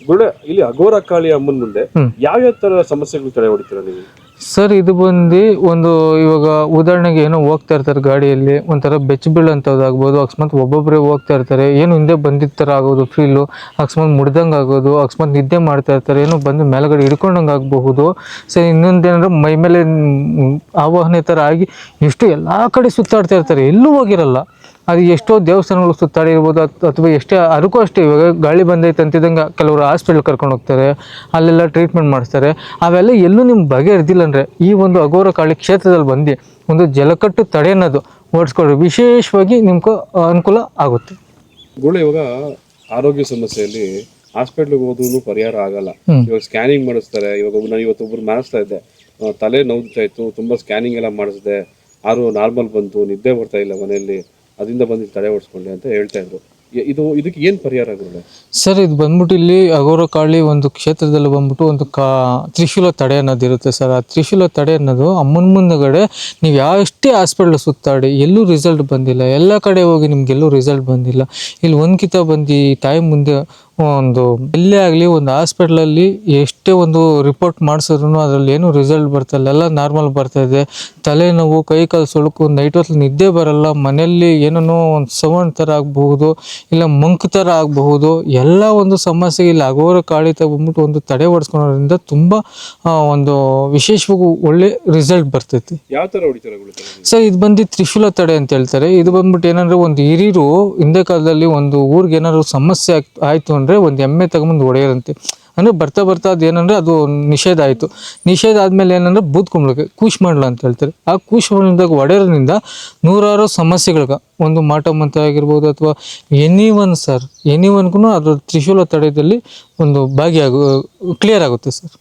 ಗುರುಳೆ ಇಲ್ಲಿ ಅಘೋರ ಕಾಳಿ ಅಮ್ಮನ ಮುಂದೆ ಯಾವ ತರ ಸಮಸ್ಯೆಗಳು ತಡೆ ಹೊಡಿತೀರಾ ನೀವು? ಸರ್ ಇದು ಬಂದು ಒಂದು ಇವಾಗ ಉದಾಹರಣೆಗೆ ಏನೋ ಹೋಗ್ತಾ ಇರ್ತಾರೆ ಗಾಡಿಯಲ್ಲಿ, ಒಂಥರ ಬೆಚ್ಚ ಬೀಳಂಥದ್ದಾಗ್ಬೋದು, ಅಕಸ್ಮಾತ್ ಒಬ್ಬೊಬ್ಬರೇ ಹೋಗ್ತಾ ಇರ್ತಾರೆ, ಏನು ಹಿಂದೆ ಬಂದಿದ್ದ ಥರ ಆಗೋದು ಫೀಲು, ಅಕಸ್ಮಾತ್ ಮುಡ್ದಂಗೆ ಆಗೋದು, ಅಕಸ್ಮಾತ್ ನಿದ್ದೆ ಮಾಡ್ತಾ ಇರ್ತಾರೆ, ಏನೋ ಬಂದು ಮೇಲ್ಗಡೆ ಹಿಡ್ಕೊಂಡಂಗೆ ಆಗಬಹುದು. ಸೊ ಇನ್ನೊಂದೇನಂದ್ರೆ ಮೈ ಮೇಲೆ ಆವಾಹನೆ ಥರ ಆಗಿ ಎಷ್ಟು ಎಲ್ಲ ಕಡೆ ಸುತ್ತಾಡ್ತಾ ಇರ್ತಾರೆ, ಎಲ್ಲೂ ಹೋಗಿರಲ್ಲ. ಅದು ಎಷ್ಟೋ ದೇವಸ್ಥಾನಗಳು ಸುತ್ತಾಡಿರ್ಬೋದು, ಅಥವಾ ಎಷ್ಟೇ ಅದಕ್ಕೂ ಅಷ್ಟೇ. ಇವಾಗ ಗಾಳಿ ಬಂದೈತೆ ಅಂತಿದ್ದಂಗೆ ಕೆಲವರು ಹಾಸ್ಪಿಟ್ಲ್ ಕರ್ಕೊಂಡು ಹೋಗ್ತಾರೆ, ಅಲ್ಲೆಲ್ಲ ಟ್ರೀಟ್ಮೆಂಟ್ ಮಾಡಿಸ್ತಾರೆ. ಅವೆಲ್ಲ ಎಲ್ಲೂ ನಿಮ್ಗೆ ಬಗೆಹರಿದಿಲ್ಲ ಅಂದರೆ ಈ ಒಂದು ಅಘೋರ ಕಾಳಿ ಕ್ಷೇತ್ರದಲ್ಲಿ ಬಂದು ಒಂದು ಜಲಕಟ್ಟು ತಡೆ ಅನ್ನೋದು ಓಡಿಸ್ಕೊಳ್ರಿ, ವಿಶೇಷವಾಗಿ ನಿಮ್ಗೆ ಅನುಕೂಲ ಆಗುತ್ತೆ. ಗುರುಳೆ, ಇವಾಗ ಆರೋಗ್ಯ ಸಮಸ್ಯೆಯಲ್ಲಿ ಹಾಸ್ಪಿಟ್ಲಿಗೆ ಹೋದ್ರೂ ಪರಿಹಾರ ಆಗಲ್ಲ. ಇವಾಗ ಸ್ಕ್ಯಾನಿಂಗ್ ಮಾಡಿಸ್ತಾರೆ. ಇವಾಗ ನಾನು ಇವತ್ತೊಬ್ರು ಮಾಡಿಸ್ತಾ ಇದ್ದೆ, ತಲೆ ನೋವ್ತಾ ಇತ್ತು, ತುಂಬಾ ಸ್ಕ್ಯಾನಿಂಗ್ ಎಲ್ಲ ಮಾಡಿಸಿದೆ, ಆರು ನಾರ್ಮಲ್ ಬಂತು, ನಿದ್ದೆ ಬರ್ತಾ ಇಲ್ಲ ಮನೆಯಲ್ಲಿ, ಅದರಿಂದ ಬಂದು ತಡೆ ಓಡಿಸ್ಕೊಂಡೆ ಅಂತ ಹೇಳ್ತಾ ಇದ್ರು. ಇದಕ್ಕೆ ಏನು ಪರಿಹಾರ ಆಗುತ್ತೆ ಸರ್? ಇದು ಬಂದ್ಬಿಟ್ಟು ಇಲ್ಲಿ ಅಘೋರ ಕಾಳಿ ಒಂದು ಕ್ಷೇತ್ರದಲ್ಲಿ ಬಂದ್ಬಿಟ್ಟು ಒಂದು ತ್ರಿಶೂಲ ತಡೆ ಅನ್ನೋದು ಇರುತ್ತೆ ಸರ್. ಆ ತ್ರಿಶೂಲ ತಡೆ ಅನ್ನೋದು ಅಮ್ಮನ ಮುಂದಗಡೆ ನೀವು ಯಾವಷ್ಟೇ ಹಾಸ್ಪಿಟ್ಲ್ ಸುತ್ತಾಡಿ ಎಲ್ಲೂ ರಿಸಲ್ಟ್ ಬಂದಿಲ್ಲ, ಎಲ್ಲ ಕಡೆ ಹೋಗಿ ನಿಮ್ಗೆಲ್ಲೂ ರಿಸಲ್ಟ್ ಬಂದಿಲ್ಲ. ಇಲ್ಲಿ ಒಂದ್ಕಿತ ಬಂದು ತಾಯಿ ಮುಂದೆ ಒಂದು ಎಲ್ಲೇ ಆಗಲಿ ಒಂದು ಹಾಸ್ಪಿಟ್ಲಲ್ಲಿ ಎಷ್ಟೇ ಒಂದು ರಿಪೋರ್ಟ್ ಮಾಡಿಸಿದ್ರು ಅದರಲ್ಲಿ ಏನೂ ರಿಸಲ್ಟ್ ಬರ್ತಾಯಿಲ್ಲ, ಎಲ್ಲ ನಾರ್ಮಲ್ ಬರ್ತಾಯಿದೆ. ತಲೆನೋವು, ಕೈ ಕಾಲು ಸುಳುಕು, ನೈಟ್ ಹೊತ್ತು ನಿದ್ದೆ ಬರಲ್ಲ, ಮನೆಯಲ್ಲಿ ಏನೋ ಒಂದು ಸೌಂಡ್ ಥರ ಆಗಬಹುದು, ಇಲ್ಲ ಮಂಕ್ ಥರ ಆಗಬಹುದು, ಎಲ್ಲ ಒಂದು ಸಮಸ್ಯೆ ಇಲ್ಲಿ ಅಘೋರ ಕಾಳಿ ಬಂದ್ಬಿಟ್ಟು ಒಂದು ತಡೆ ಹೊಡ್ಸ್ಕೊಳೋದ್ರಿಂದ ತುಂಬ ಒಂದು ವಿಶೇಷವಾಗಿ ಒಳ್ಳೆ ರಿಸಲ್ಟ್ ಬರ್ತೈತಿ. ಯಾವ ಥರ ಹೊಡಿತಾರೆ ಸರ್? ಇದು ಬಂದು ತ್ರಿಶೂಲ ತಡೆ ಅಂತ ಹೇಳ್ತಾರೆ. ಇದು ಬಂದ್ಬಿಟ್ಟು ಏನಂದ್ರೆ ಒಂದು ಹಿರಿಯರು ಹಿಂದೆ ಕಾಲದಲ್ಲಿ ಒಂದು ಊರಿಗೆ ಏನಾದ್ರು ಸಮಸ್ಯೆ ಆಯಿತು ಅಂದರೆ ಒಂದು ಎಮ್ಮೆ ತಗೊಂಬಂದು ಹೊಡೆಯೋರಂತೆ. ಅಂದರೆ ಬರ್ತಾ ಬರ್ತಾ ಅದೇನಂದರೆ ಅದು ನಿಷೇಧ ಆಯಿತು. ನಿಷೇಧ ಆದಮೇಲೆ ಏನಂದರೆ ಬೂದ್ ಕುಂಬಳಕ್ಕೆ ಕೂಶ್ಮಂಡ್ಲ ಅಂತ ಹೇಳ್ತಾರೆ. ಆ ಕೂಶ್ಮಂಡ್ಲದಾಗ ಹೊಡೆಯೋದ್ರಿಂದ ನೂರಾರು ಸಮಸ್ಯೆಗಳಿಗೆ ಒಂದು ಮಾಟ ಮಂತ್ರ ಆಗಿರ್ಬೋದು, ಅಥವಾ ಎನಿವನ್ಗೂ ಅದ್ರ ತ್ರಿಶೂಲ ತಡೆಯಲ್ಲಿ ಒಂದು ಕ್ಲಿಯರ್ ಆಗುತ್ತೆ ಸರ್.